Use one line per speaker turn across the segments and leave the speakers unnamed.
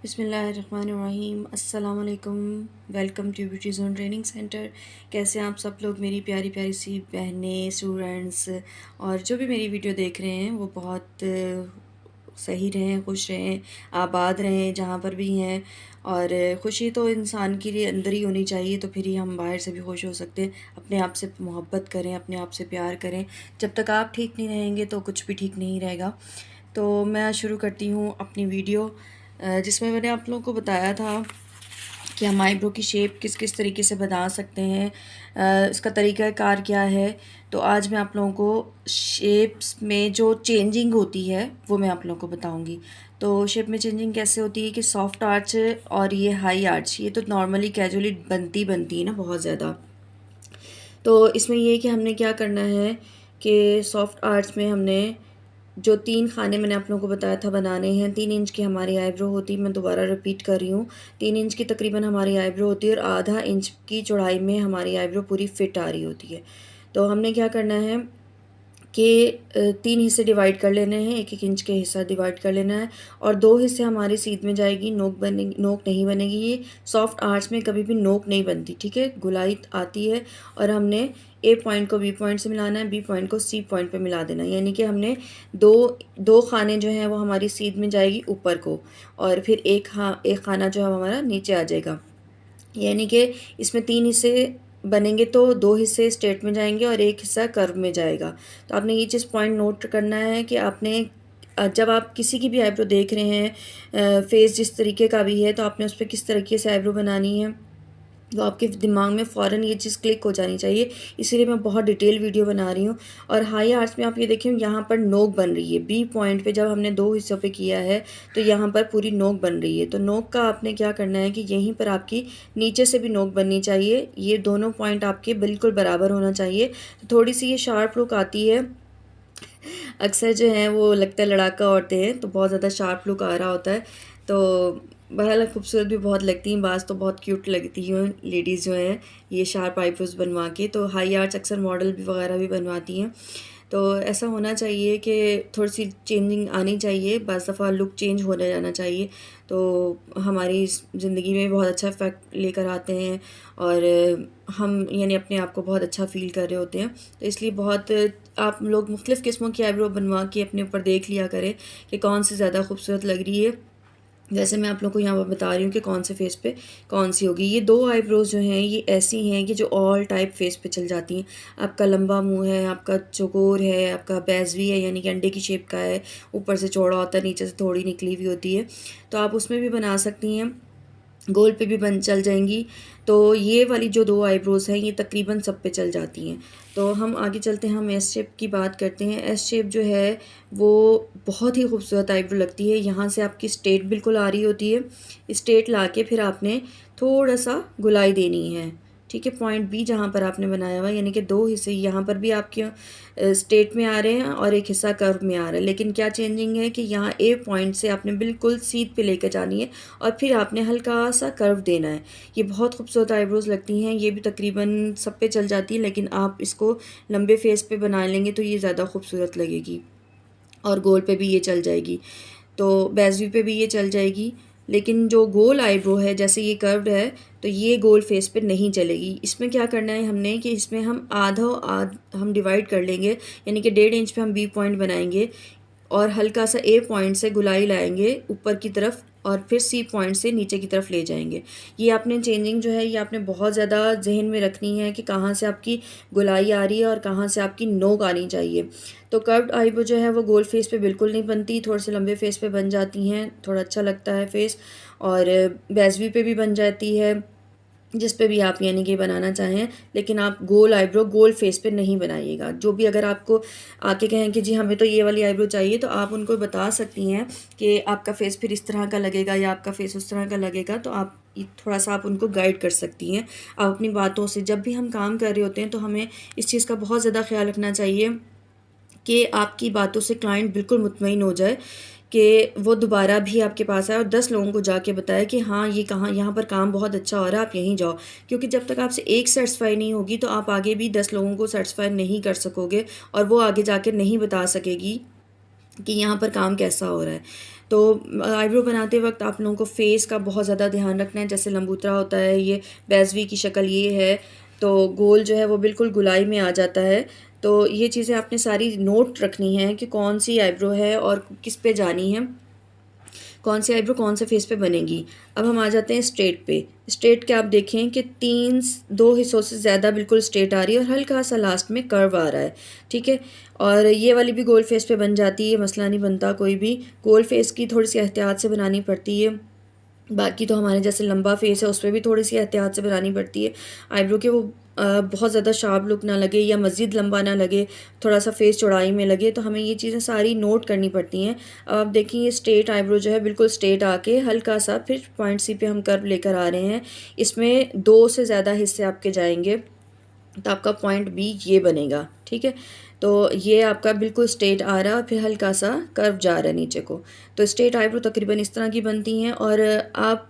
बिस्मिल्लाहिर्रहमानिर्रहीम। अस्सलाम वालेकुम। Welcome to beauty zone training centre. कैसे हैं आप सब लोग, मेरी प्यारी प्यारी सी बहनें, स्टूडेंट्स और जो भी मेरी वीडियो देख रहे हैं वो बहुत सही रहें, खुश रहें, आबाद रहें जहाँ पर भी हैं। और खुशी तो इंसान के लिए अंदर ही होनी चाहिए, तो फिर ही हम बाहर से भी खुश हो सकते हैं। अपने आप से मोहब्बत करें, अपने आप से प्यार करें। जब तक आप ठीक नहीं रहेंगे तो कुछ भी ठीक नहीं रहेगा। तो मैं शुरू करती हूँ अपनी वीडियो, जिसमें मैंने आप लोगों को बताया था कि हम आईब्रो की शेप किस किस तरीके से बना सकते हैं, इसका तरीक़ाकार क्या है। तो आज मैं आप लोगों को शेप्स में जो चेंजिंग होती है वो मैं आप लोगों को बताऊंगी। तो शेप में चेंजिंग कैसे होती है कि सॉफ्ट आर्च और ये हाई आर्च, ये तो नॉर्मली कैजुअली बनती है ना बहुत ज़्यादा। तो इसमें ये है कि हमने क्या करना है कि सॉफ्ट आर्ट्स में हमने जो 3 खाने मैंने आप लोगों को बताया था बनाने हैं। 3 इंच की हमारी आईब्रो होती है, मैं दोबारा रिपीट कर रही हूँ। 3 इंच की तकरीबन हमारी आईब्रो होती है और आधा इंच की चौड़ाई में हमारी आईब्रो पूरी फिट आ रही होती है। तो हमने क्या करना है कि 3 हिस्से डिवाइड कर लेने हैं, 1-1 इंच के हिस्सा डिवाइड कर लेना है और 2 हिस्से हमारी सीध में जाएगी, नोक नहीं बनेगी। ये सॉफ्ट आर्च में कभी भी नोक नहीं बनती, ठीक है, गुलाई आती है। और हमने ए पॉइंट को बी पॉइंट से मिलाना है, बी पॉइंट को सी पॉइंट पे मिला देना है। यानी कि हमने दो खाने जो हैं वो हमारी सीध में जाएगी ऊपर को, और फिर एक खाना जो है हमारा नीचे आ जाएगा। यानी कि इसमें 3 हिस्से बनेंगे तो 2 हिस्से स्ट्रेट में जाएंगे और एक हिस्सा कर्व में जाएगा। तो आपने ये चीज़ पॉइंट नोट करना है कि आपने जब आप किसी की भी आईब्रो देख रहे हैं, फेस जिस तरीके का भी है, तो आपने उस पर किस तरीके से आईब्रो बनानी है तो आपके दिमाग में फ़ौरन ये चीज़ क्लिक हो जानी चाहिए। इसीलिए मैं बहुत डिटेल वीडियो बना रही हूँ। और हाई आर्ट्स में आप ये देखिए, यहाँ पर नोक बन रही है बी पॉइंट पे। जब हमने 2 हिस्सों पे किया है तो यहाँ पर पूरी नोक बन रही है। तो नोक का आपने क्या करना है कि यहीं पर आपकी नीचे से भी नोक बननी चाहिए। ये दोनों पॉइंट आपके बिल्कुल बराबर होना चाहिए। तो थोड़ी सी ये शार्प लुक आती है। अक्सर जो हैं वो लगता है लड़ाका औरतें हैं तो बहुत ज़्यादा शार्प लुक आ रहा होता है। तो बहरहाल खूबसूरत भी बहुत लगती हैं, बाज़ तो बहुत क्यूट लगती हैं लेडीज़ जो हैं ये शार्प आईब्रोज बनवा के। तो हाई आर्च अक्सर मॉडल भी वगैरह भी बनवाती हैं। तो ऐसा होना चाहिए कि थोड़ी सी चेंजिंग आनी चाहिए, बाज़ दफ़ा लुक चेंज होने जाना चाहिए। तो हमारी ज़िंदगी में बहुत अच्छा इफ़ेक्ट लेकर आते हैं और हम यानी अपने आप को बहुत अच्छा फ़ील कर रहे होते हैं। तो इसलिए बहुत आप लोग मुख्तलिफ़ किस्मों की आईब्रो बनवा के अपने ऊपर देख लिया करें कि कौन सी ज़्यादा खूबसूरत लग रही है। वैसे मैं आप लोग को यहाँ पर बता रही हूँ कि कौन से फेस पे कौन सी होगी। ये 2 आईब्रोज़ जो हैं ये ऐसी हैं कि जो ऑल टाइप फेस पे चल जाती हैं। आपका लंबा मुंह है, आपका चौकोर है, आपका बैज़वी है यानी कि अंडे की शेप का है, ऊपर से चौड़ा होता है, नीचे से थोड़ी निकली हुई होती है। तो आप उसमें भी बना सकती हैं, गोल पे भी बन चल जाएंगी। तो ये वाली जो 2 आईब्रोज़ हैं ये तकरीबन सब पे चल जाती हैं। तो हम आगे चलते हैं, हम एस शेप की बात करते हैं। एस शेप जो है वो बहुत ही खूबसूरत आईब्रो लगती है। यहाँ से आपकी स्ट्रेट बिल्कुल आ रही होती है। स्ट्रेट ला के फिर आपने थोड़ा सा गुलाई देनी है, ठीक है। पॉइंट बी जहाँ पर आपने बनाया हुआ है यानी कि 2 हिस्से यहाँ पर भी आपके स्ट्रेट में आ रहे हैं और एक हिस्सा कर्व में आ रहा है। लेकिन क्या चेंजिंग है कि यहाँ ए पॉइंट से आपने बिल्कुल सीध पे लेकर जानी है और फिर आपने हल्का सा कर्व देना है। ये बहुत खूबसूरत आईब्रोज़ लगती हैं। ये भी तकरीबन सब पे चल जाती है, लेकिन आप इसको लंबे फेस पे बना लेंगे तो ये ज़्यादा खूबसूरत लगेगी। और गोल पे भी ये चल जाएगी, तो बेज़वी पे भी ये चल जाएगी। लेकिन जो गोल आईब्रो है, जैसे ये कर्व्ड है, तो ये गोल फेस पे नहीं चलेगी। इसमें क्या करना है हमने कि इसमें हम हम डिवाइड कर लेंगे, यानी कि 1.5 इंच पे हम बी पॉइंट बनाएंगे और हल्का सा ए पॉइंट से गुलाई लाएंगे ऊपर की तरफ और फिर सी पॉइंट से नीचे की तरफ ले जाएंगे। ये आपने चेंजिंग जो है ये आपने बहुत ज़्यादा जहन में रखनी है कि कहाँ से आपकी गुलाई आ रही है और कहाँ से आपकी नोक आनी चाहिए। तो कर्व्ड आईब्रो जो है वो गोल फेस पे बिल्कुल नहीं बनती, थोड़े से लंबे फेस पे बन जाती हैं, थोड़ा अच्छा लगता है फेस। और बेज़वी पे भी बन जाती है, जिस पे भी आप यानी कि बनाना चाहें। लेकिन आप गोल आईब्रो गोल फेस पे नहीं बनाइएगा। जो भी अगर आपको आके कहें कि जी हमें तो ये वाली आईब्रो चाहिए, तो आप उनको बता सकती हैं कि आपका फेस फिर इस तरह का लगेगा या आपका फेस उस तरह का लगेगा। तो आप थोड़ा सा आप उनको गाइड कर सकती हैं। आप अपनी बातों से, जब भी हम काम कर रहे होते हैं तो हमें इस चीज़ का बहुत ज़्यादा ख्याल रखना चाहिए कि आपकी बातों से क्लाइंट बिल्कुल मुतमईन हो जाए कि वो दोबारा भी आपके पास आए और 10 लोगों को जाके बताए कि हाँ ये कहाँ यहाँ पर काम बहुत अच्छा हो रहा है, आप यहीं जाओ। क्योंकि जब तक आपसे एक सेटिस्फाई नहीं होगी तो आप आगे भी 10 लोगों को सेटिस्फाई नहीं कर सकोगे और वो आगे जाके नहीं बता सकेगी कि यहाँ पर काम कैसा हो रहा है। तो आईब्रो बनाते वक्त आप लोगों को फेस का बहुत ज़्यादा ध्यान रखना है। जैसे लंबूतरा होता है, ये बैजवी की शक्ल ये है, तो गोल जो है वो बिल्कुल गुलाई में आ जाता है। तो ये चीज़ें आपने सारी नोट रखनी है कि कौन सी आईब्रो है और किस पे जानी है, कौन सी आईब्रो कौन से फेस पे बनेगी। अब हम आ जाते हैं स्ट्रेट पे। स्ट्रेट के आप देखें कि दो हिस्सों से ज़्यादा बिल्कुल स्ट्रेट आ रही है और हल्का सा लास्ट में कर्व आ रहा है, ठीक है। और ये वाली भी गोल फेस पे बन जाती है, मसला नहीं बनता कोई भी। गोल फेस की थोड़ी सी एहतियात से बनानी पड़ती है, बाकी तो हमारे जैसे लंबा फेस है उस पर भी थोड़ी सी एहतियात से बनानी पड़ती है। आईब्रो के वो बहुत ज़्यादा शार्प लुक ना लगे या मज़ीद लंबा ना लगे, थोड़ा सा फेस चौड़ाई में लगे, तो हमें ये चीज़ें सारी नोट करनी पड़ती हैं। अब आप देखिए ये स्ट्रेट आईब्रो जो है बिल्कुल स्ट्रेट आके हल्का सा फिर पॉइंट सी पे हम कर्व लेकर आ रहे हैं। इसमें 2 से ज़्यादा हिस्से आपके जाएंगे तो आपका पॉइंट बी ये बनेगा, ठीक है। तो ये आपका बिल्कुल स्ट्रेट आ रहा है, फिर हल्का सा कर्व जा रहा है नीचे को। तो स्ट्रेट आईब्रो तकरीबन इस तरह की बनती हैं। और आप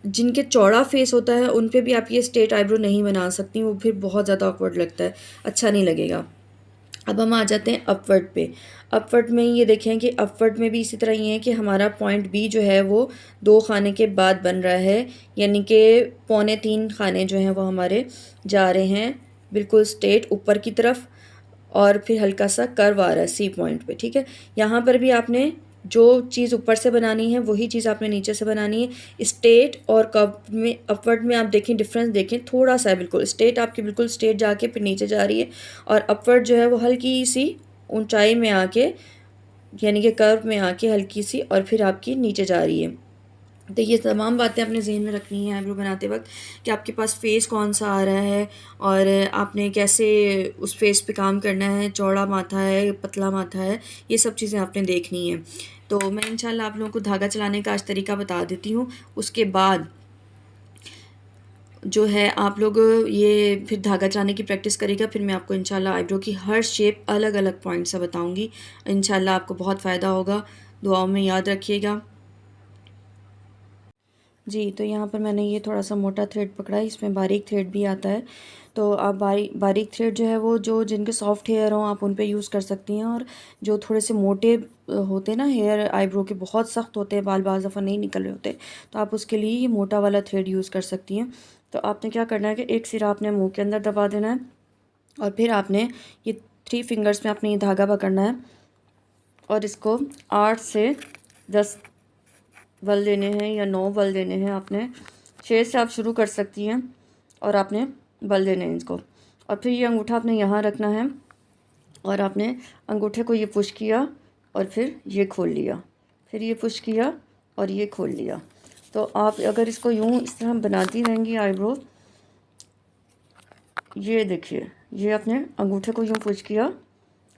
जिनके चौड़ा फेस होता है उन पे भी आप ये स्ट्रेट आईब्रो नहीं बना सकती, वो फिर बहुत ज़्यादा ऑकवर्ड लगता है, अच्छा नहीं लगेगा। अब हम आ जाते हैं अपवर्ड पे। अपवर्ड में ये देखें कि अपवर्ड में भी इसी तरह ही है कि हमारा पॉइंट बी जो है वो 2 खाने के बाद बन रहा है, यानी कि 2.25 खाने जो हैं वो हमारे जा रहे हैं बिल्कुल स्ट्रेट ऊपर की तरफ, और फिर हल्का सा कर्व आ रहा है सी पॉइंट पे, ठीक है। यहाँ पर भी आपने जो चीज़ ऊपर से बनानी है वही चीज़ आपने नीचे से बनानी है। स्ट्रेट और कर्व में, अपवर्ड में आप देखें डिफरेंस देखें थोड़ा सा है, बिल्कुल स्ट्रेट आपकी बिल्कुल स्ट्रेट जाके फिर नीचे जा रही है, और अपवर्ड जो है वो हल्की सी ऊंचाई में आके, यानी कि कर्व में आके हल्की सी, और फिर आपकी नीचे जा रही है। तो ये तमाम बातें अपने जहन में रखनी है आईब्रो बनाते वक्त, कि आपके पास फेस कौन सा आ रहा है और आपने कैसे उस फेस पे काम करना है, चौड़ा माथा है पतला माथा है, ये सब चीज़ें आपने देखनी है। तो मैं इंशाल्लाह आप लोगों को धागा चलाने का आज तरीका बता देती हूँ। उसके बाद जो है आप लोग ये फिर धागा चलाने की प्रैक्टिस करेगा, फिर मैं आपको इंशाल्लाह आईब्रो की हर शेप अलग अलग पॉइंट से बताऊँगी। इंशाल्लाह आपको बहुत फ़ायदा होगा, दुआओं में याद रखिएगा जी। तो यहाँ पर मैंने ये थोड़ा सा मोटा थ्रेड पकड़ा है, इसमें बारीक थ्रेड भी आता है। तो आप बारीक थ्रेड जो है वो जो जिनके सॉफ्ट हेयर हों आप उन पे यूज़ कर सकती हैं, और जो थोड़े से मोटे होते हैं ना हेयर आईब्रो के, बहुत सख्त होते हैं, बाल बाज़ दफ़ा नहीं निकल रहे होते, तो आप उसके लिए ये मोटा वाला थ्रेड यूज़ कर सकती हैं। तो आपने क्या करना है कि एक सिरा आपने मुँह के अंदर दबा देना है, और फिर आपने ये 3 फिंगर्स में आपने ये धागा पकड़ना है, और इसको 8 से 10 बल देने हैं या 9 बल देने हैं आपने। 6 से आप शुरू कर सकती हैं और आपने बल देने हैं इसको। और फिर ये अंगूठा आपने यहाँ रखना है, और आपने अंगूठे को ये पुश किया और फिर ये खोल लिया, फिर ये पुश किया और ये खोल लिया। तो आप अगर इसको यूँ इस तरह बनाती रहेंगी आईब्रो, ये देखिए, ये आपने अंगूठे को यूँ पुश किया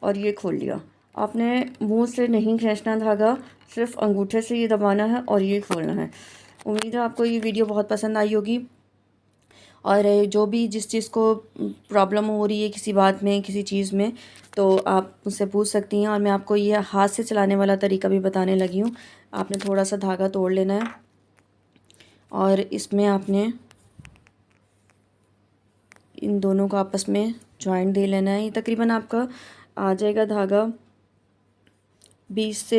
और ये खोल लिया। आपने मुंह से नहीं खींचना धागा, सिर्फ अंगूठे से ये दबाना है और ये खोलना है। उम्मीद है आपको ये वीडियो बहुत पसंद आई होगी, और जो भी जिस चीज़ को प्रॉब्लम हो रही है किसी बात में किसी चीज़ में, तो आप मुझसे पूछ सकती हैं। और मैं आपको ये हाथ से चलाने वाला तरीका भी बताने लगी हूँ। आपने थोड़ा सा धागा तोड़ लेना है और इसमें आपने इन दोनों को आपस में जॉइंट दे लेना है। ये तकरीबन आपका आ जाएगा धागा 20 से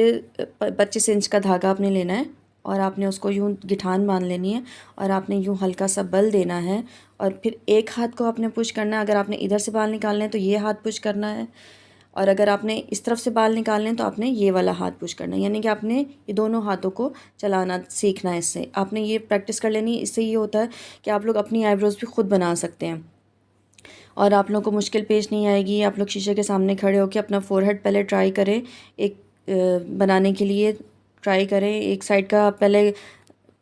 25 इंच का धागा आपने लेना है, और आपने उसको यूँ गिठान बांध लेनी है, और आपने यूँ हल्का सा बल देना है, और फिर एक हाथ को आपने पुश करना है। अगर आपने इधर से बाल निकालने हैं तो ये हाथ पुश करना है, और अगर आपने इस तरफ से बाल निकालने हैं तो आपने ये वाला हाथ पुश करना है। यानी कि आपने ये दोनों हाथों को चलाना सीखना है। इससे आपने ये प्रैक्टिस कर लेनी है। इससे ये होता है कि आप लोग अपनी आईब्रोज़ भी खुद बना सकते हैं, और आप लोगों को मुश्किल पेश नहीं आएगी। आप लोग शीशे के सामने खड़े होकर अपना फ़ोरहेड पहले ट्राई करें, एक बनाने के लिए ट्राई करें। एक साइड का पहले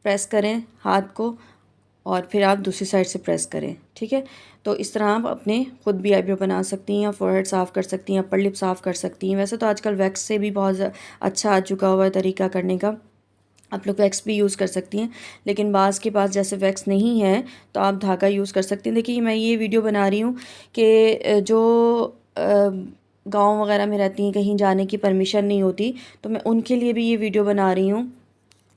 प्रेस करें हाथ को, और फिर आप दूसरी साइड से प्रेस करें, ठीक है। तो इस तरह आप अपने खुद भी आईब्रो बना सकती हैं, फ़ोरहेड साफ़ कर सकती हैं, अपर लिप साफ़ कर सकती हैं। वैसे तो आजकल वैक्स से भी बहुत अच्छा आ चुका हुआ है तरीका करने का, आप लोग वैक्स भी यूज़ कर सकती हैं। लेकिन बाज़ के पास जैसे वैक्स नहीं है तो आप धागा यूज़ कर सकती हैं। देखिए मैं ये वीडियो बना रही हूँ कि जो गांव वगैरह में रहती हैं, कहीं जाने की परमिशन नहीं होती, तो मैं उनके लिए भी ये वीडियो बना रही हूँ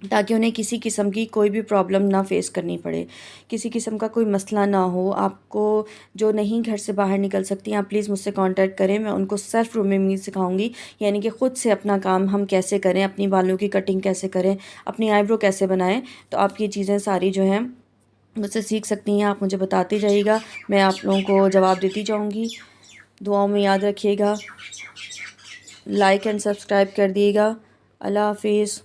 ताकि उन्हें किसी किस्म की कोई भी प्रॉब्लम ना फ़ेस करनी पड़े, किसी किस्म का कोई मसला ना हो। आपको जो नहीं घर से बाहर निकल सकती, आप प्लीज़ मुझसे कांटेक्ट करें। मैं उनको सेल्फ़ ग्रूमिंग सिखाऊंगी, यानी कि ख़ुद से अपना काम हम कैसे करें, अपनी बालों की कटिंग कैसे करें, अपनी आईब्रो कैसे बनाएं। तो आप ये चीज़ें सारी जो हैं मुझसे सीख सकती हैं। आप मुझे बताती जाइएगा, मैं आप लोगों को जवाब देती जाऊँगी। दुआओं में याद रखिएगा, लाइक एंड सब्सक्राइब कर दिएगा। अल्लाह हाफिज़।